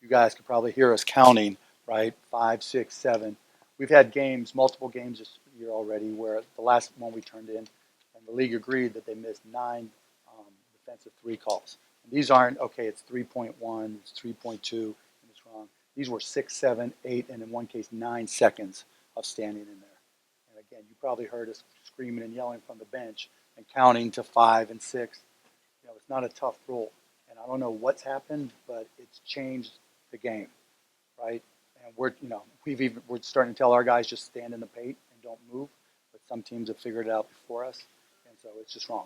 you guys could probably hear us counting, right? 5, 6, 7. We've had games, multiple games this year already, where the last one we turned in, and the league agreed that they missed 9 defensive three calls. And these aren't, okay, it's 3.1, it's 3.2, and it's wrong. These were 6, 7, 8, and in one case, 9 seconds of standing in there. And again, you probably heard us screaming and yelling from the bench and counting to 5 and 6. It's not a tough rule. And I don't know what's happened, but it's changed the game, right? And we're starting to tell our guys just stand in the paint and don't move. But some teams have figured it out before us, and so it's just wrong.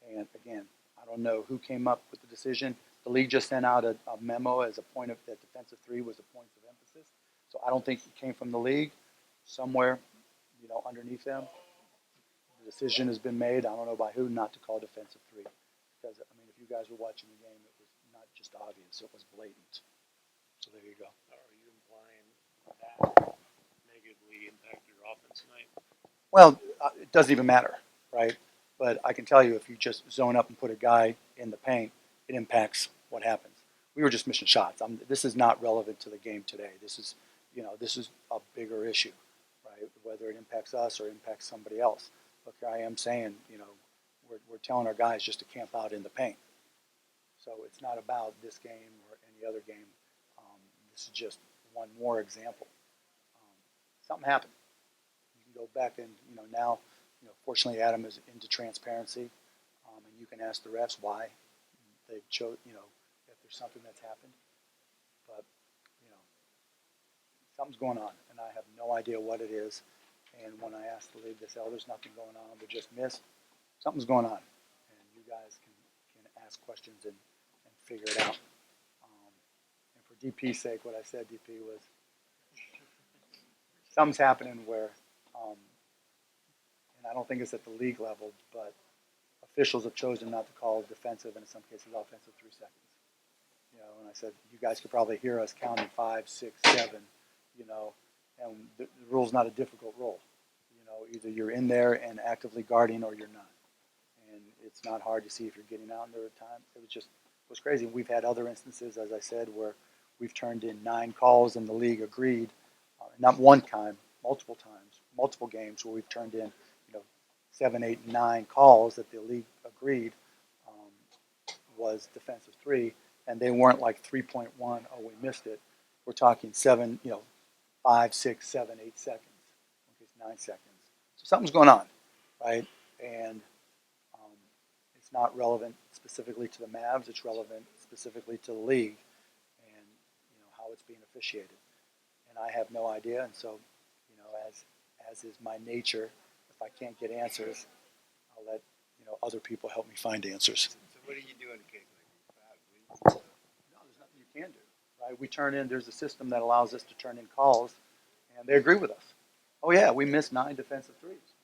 And again, I don't know who came up with the decision. The league just sent out a memo as a point of that defensive three was a point of emphasis. So I don't think it came from the league. Somewhere, underneath them, the decision has been made. I don't know by who not to call defensive three. Because, if you guys were watching the game, it was not just obvious, it was blatant. So there you go. Are you implying that negatively impacted your offense tonight? Well, it doesn't even matter, right? But I can tell you, if you just zone up and put a guy in the paint, it impacts what happens. We were just missing shots. This is not relevant to the game today. This is a bigger issue, right? Whether it impacts us or impacts somebody else. Look, I am saying, we're telling our guys just to camp out in the paint. So it's not about this game or any other game. This is just one more example. Something happened. You can go back and now, fortunately Adam is into transparency, and you can ask the refs why they chose. If there's something that's happened, but something's going on, and I have no idea what it is. And when I asked the league, they said, "Oh, there's nothing going on. We just missed." Something's going on, and you guys can ask questions and figure it out. And for DP's sake, what I said, DP, was something's happening where, and I don't think it's at the league level, but officials have chosen not to call defensive and in some cases offensive 3 seconds. And I said, you guys could probably hear us counting 5, 6, 7, and the rule's not a difficult rule. Either you're in there and actively guarding or you're not. And it's not hard to see if you're getting out. And there were times it was crazy. We've had other instances, as I said, where we've turned in 9 calls and the league agreed, not one time, multiple times, multiple games where we've turned in, 7, 8, 9 calls that the league agreed was defensive three, and they weren't like 3.1. Oh, we missed it. We're talking 7, 5, 6, 7, 8 seconds. Okay, 9 seconds. So something's going on, right? And it's not relevant specifically to the Mavs. It's relevant specifically to the league and how it's being officiated. And I have no idea. And so, as is my nature, if I can't get answers, I'll let other people help me find answers. So what do you do in a case like this? No, there's nothing you can do, right? We turn in. There's a system that allows us to turn in calls, and they agree with us. Oh yeah, we missed 9 defensive threes.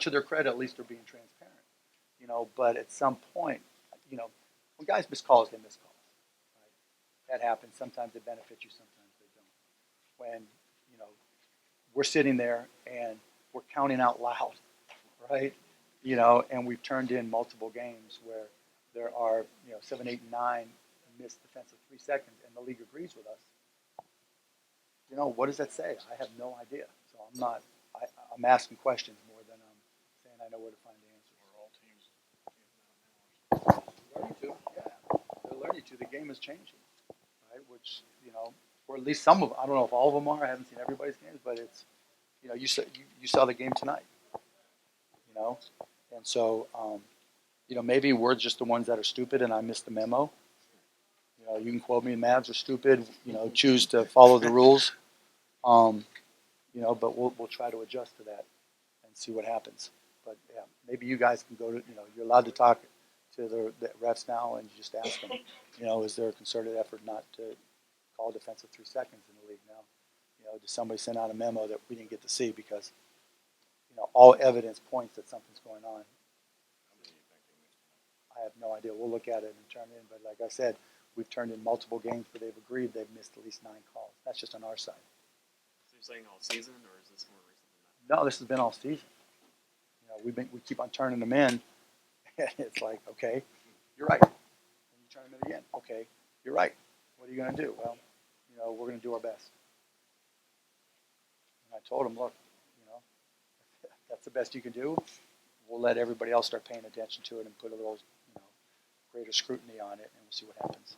To their credit, at least they're being transparent. But at some point, when guys miss calls, they miss calls. Right? That happens. Sometimes they benefit you, sometimes they don't. When we're sitting there and we're counting out loud, right? And we've turned in multiple games where there are 7, 8, 9 missed defensive 3 seconds, and the league agrees with us. What does that say? I have no idea. So I'm asking questions more than I'm saying I know where to find the answers. Or all teams Learning to, yeah, they're learning to. The game is changing, right? Which or at least some of. I don't know if all of them are. I haven't seen everybody's games, but it's you saw the game tonight. And so maybe we're just the ones that are stupid, and I missed the memo. You can quote me, Mavs are stupid. Choose to follow the rules. But we'll try to adjust to that and see what happens. But yeah, maybe you guys can go to, you're allowed to talk to the refs now and just ask them, is there a concerted effort not to call defensive 3 seconds in the league now? Did somebody send out a memo that we didn't get to see because, all evidence points that something's going on. I have no idea. We'll look at it and turn it in. But like I said, we've turned in multiple games where they've agreed they've missed at least 9 calls. That's just on our side. So you're saying all season, or is this more recent than that? No, this has been all season. We keep on turning them in, and it's like, okay, you're right. And you turn them in again. Okay, you're right. What are you going to do? Well, you know, we're going to do our best. And I told him, look, you know, if that's the best you can do. We'll let everybody else start paying attention to it and put a little, you know, greater scrutiny on it, and we'll see what happens.